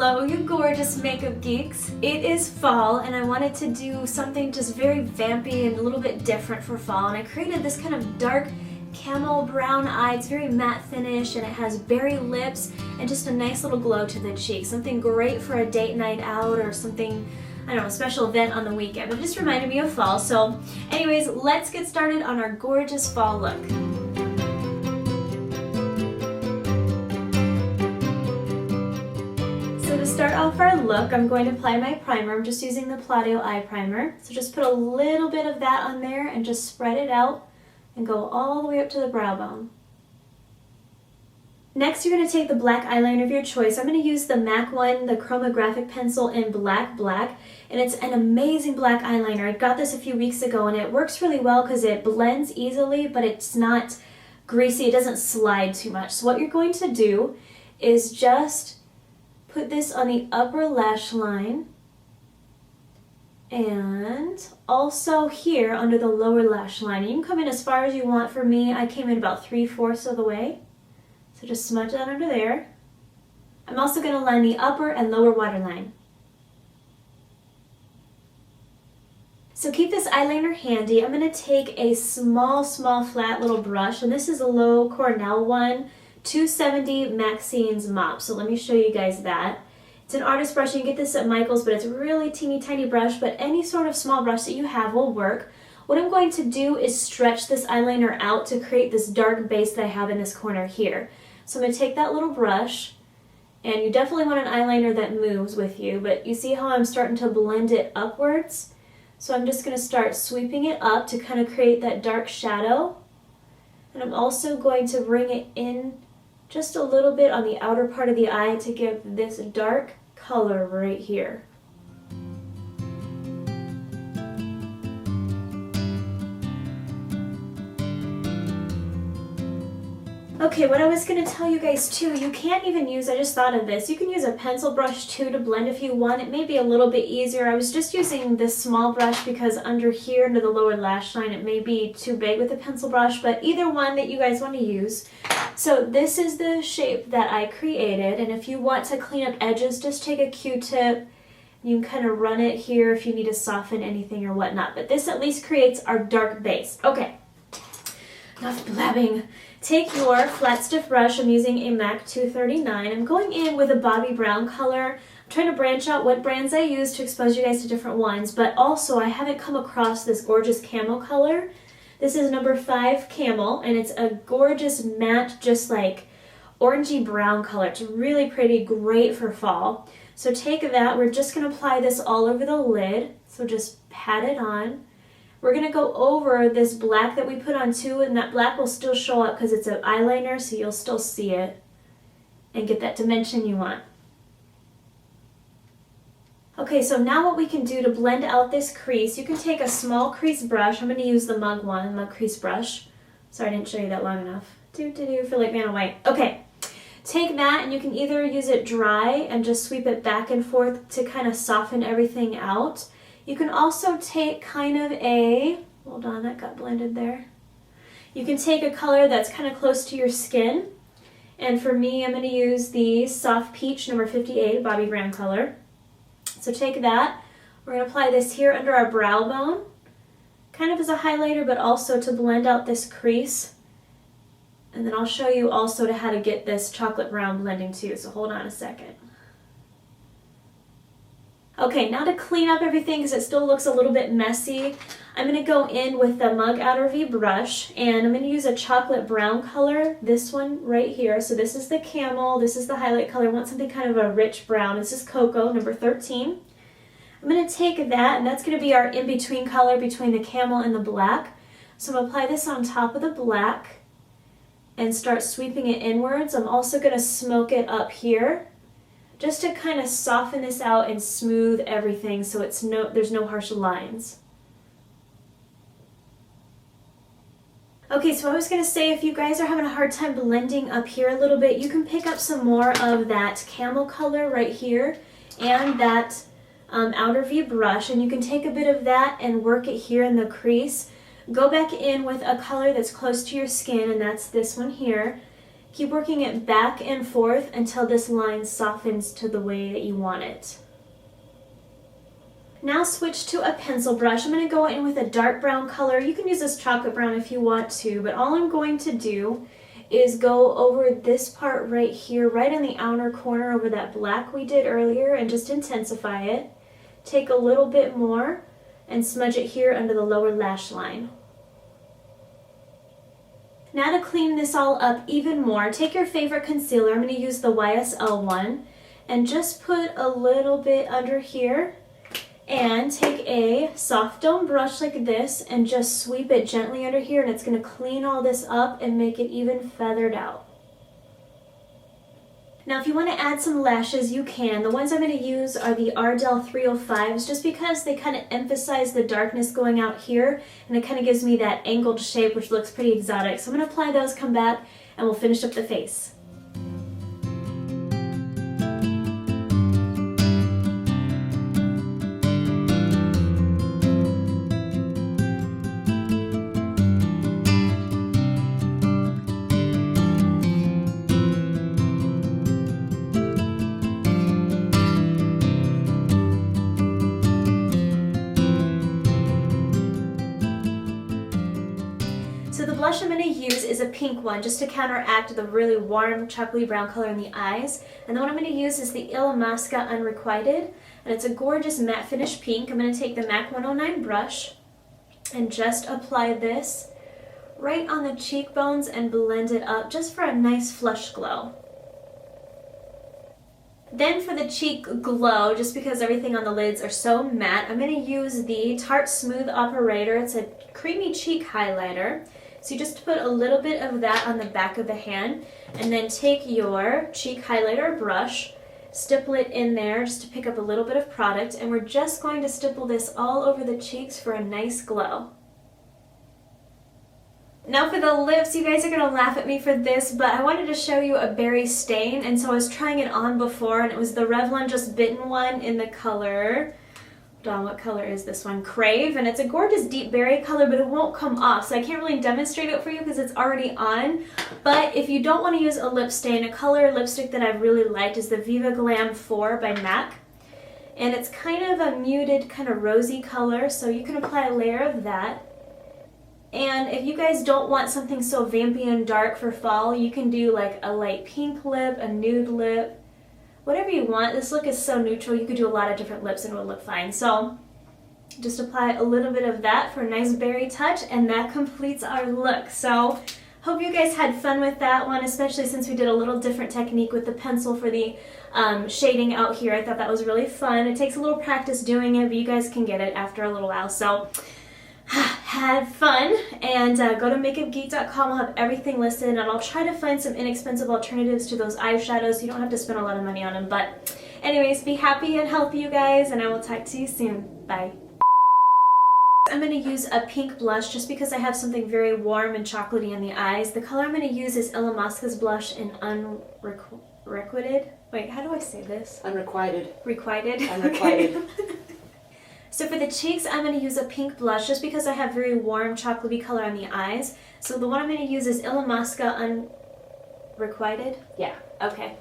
Hello, you gorgeous makeup geeks. It is fall and I wanted to do something just very vampy and a little bit different for fall, and I created this kind of dark camel brown eye. It's very matte finish and it has berry lips and just a nice little glow to the cheeks. Something great for a date night out or something, I don't know, a special event on the weekend, but it just reminded me of fall. So anyways, let's get started on our gorgeous fall look. So to start off our look, I'm going to apply my primer. I'm just using the Palladio eye primer. So just put a little bit of that on there and just spread it out and go all the way up to the brow bone. Next, you're going to take the black eyeliner of your choice. I'm going to use the MAC one, the Chromographic pencil in Black, and it's an amazing black eyeliner. I got this a few weeks ago and it works really well because it blends easily, but it's not greasy. It doesn't slide too much. So what you're going to do is just put this on the upper lash line and also here under the lower lash line. You can come in as far as you want. For me, I came in about 3/4 of the way. So just smudge that under there. I'm also going to line the upper and lower waterline. So keep this eyeliner handy. I'm going to take a small flat little brush, and this is a Loew-Comell one, 270 Maxine's mop. So let me show you guys that. It's an artist brush. You can get this at Michael's, but it's a really teeny tiny brush, but any sort of small brush that you have will work. What I'm going to do is stretch this eyeliner out to create this dark base that I have in this corner here. So I'm going to take that little brush, and you definitely want an eyeliner that moves with you, but you see how I'm starting to blend it upwards? So I'm just going to start sweeping it up to kind of create that dark shadow. And I'm also going to bring it in just a little bit on the outer part of the eye to give this dark color right here. Okay, what I was going to tell you guys too, you can't even use, I just thought of this, you can use a pencil brush too to blend if you want. It may be a little bit easier. I was just using this small brush because under here, under the lower lash line, it may be too big with a pencil brush, but either one that you guys want to use. So this is the shape that I created, and if you want to clean up edges, just take a Q-tip. You can kind of run it here if you need to soften anything or whatnot, but this at least creates our dark base. Okay, enough blabbing. Take your flat stiff brush. I'm using a MAC 239. I'm going in with a Bobbi brown color. I'm trying to branch out what brands I use to expose you guys to different ones, but also I haven't come across this gorgeous camel color. This is number 5 Camel, and it's a gorgeous matte, just like orangey brown color. It's really pretty, great for fall. So take that. We're just going to apply this all over the lid. So just pat it on. We're going to go over this black that we put on too, and that black will still show up because it's an eyeliner, so you'll still see it and get that dimension you want. Okay, so now what we can do to blend out this crease, you can take a small crease brush. I'm going to use the Mug one, Mug Crease Brush. Sorry I didn't show you that long enough. Feel like Vanna White. Okay, take that and you can either use it dry and just sweep it back and forth to kind of soften everything out. You can also take kind of a, hold on, that got blended there. You can take a color that's kind of close to your skin. And for me, I'm going to use the Soft Peach number 58, Bobbi brown color. So take that. We're going to apply this here under our brow bone, kind of as a highlighter, but also to blend out this crease. And then I'll show you also how to get this chocolate brown blending too, so hold on a second. Okay, now to clean up everything because it still looks a little bit messy, I'm going to go in with the Mug Outer V brush, and I'm going to use a chocolate brown color, this one right here. So this is the Camel, this is the highlight color. I want something kind of a rich brown. This is Cocoa, number 13. I'm going to take that, and that's going to be our in-between color between the Camel and the black. So I'm going to apply this on top of the black and start sweeping it inwards. I'm also going to smoke it up here, just to kind of soften this out and smooth everything so there's no harsh lines. Okay, so I was going to say, if you guys are having a hard time blending up here a little bit, you can pick up some more of that Camel color right here and that outer V brush, and you can take a bit of that and work it here in the crease. Go back in with a color that's close to your skin, and that's this one here. Keep working it back and forth until this line softens to the way that you want it. Now switch to a pencil brush. I'm going to go in with a dark brown color. You can use this chocolate brown if you want to, but all I'm going to do is go over this part right here, right in the outer corner over that black we did earlier, and just intensify it. Take a little bit more and smudge it here under the lower lash line. Now to clean this all up even more, take your favorite concealer. I'm going to use the YSL one, and just put a little bit under here. And take a soft dome brush like this and just sweep it gently under here, and it's going to clean all this up and make it even feathered out. Now if you want to add some lashes, you can. The ones I'm going to use are the Ardell 305s just because they kind of emphasize the darkness going out here, and it kind of gives me that angled shape which looks pretty exotic. So I'm going to apply those, come back, and we'll finish up the face. So the blush I'm going to use is a pink one just to counteract the really warm chocolatey brown color in the eyes. And the one I'm going to use is the Illamasqua Unrequited, and it's a gorgeous matte finish pink. I'm going to take the MAC 109 brush and just apply this right on the cheekbones and blend it up just for a nice flush glow. Then for the cheek glow, just because everything on the lids are so matte, I'm going to use the Tarte Smooth Operator. It's a creamy cheek highlighter. So you just put a little bit of that on the back of the hand, and then take your cheek highlighter brush, stipple it in there just to pick up a little bit of product, and we're just going to stipple this all over the cheeks for a nice glow. Now for the lips, you guys are going to laugh at me for this, but I wanted to show you a berry stain, and so I was trying it on before, and it was the Revlon Just Bitten one in the color, hold on, what color is this one? Crave, and it's a gorgeous deep berry color, but it won't come off, so I can't really demonstrate it for you because it's already on. But if you don't want to use a lip stain, a color lipstick that I've really liked is the Viva Glam 4 by MAC, and it's kind of a muted, kind of rosy color, so you can apply a layer of that. And if you guys don't want something so vampy and dark for fall, you can do like a light pink lip, a nude lip, whatever you want. This look is so neutral, you could do a lot of different lips and it would look fine. So just apply a little bit of that for a nice berry touch, and that completes our look. So hope you guys had fun with that one, especially since we did a little different technique with the pencil for the shading out here. I thought that was really fun. It takes a little practice doing it, but you guys can get it after a little while. So had fun, and go to makeupgeek.com. I'll have everything listed, and I'll try to find some inexpensive alternatives to those eyeshadows so you don't have to spend a lot of money on them. But anyways, be happy and healthy, you guys, and I will talk to you soon. Bye. I'm going to use a pink blush just because I have something very warm and chocolatey in the eyes. The color I'm going to use is Illamasqua's blush in Unrequited. Wait, how do I say this? Unrequited. Requited? Unrequited. Okay. So for the cheeks, I'm going to use a pink blush just because I have very warm chocolatey color on the eyes. So the one I'm going to use is Illamasqua Unrequited? Yeah. Okay.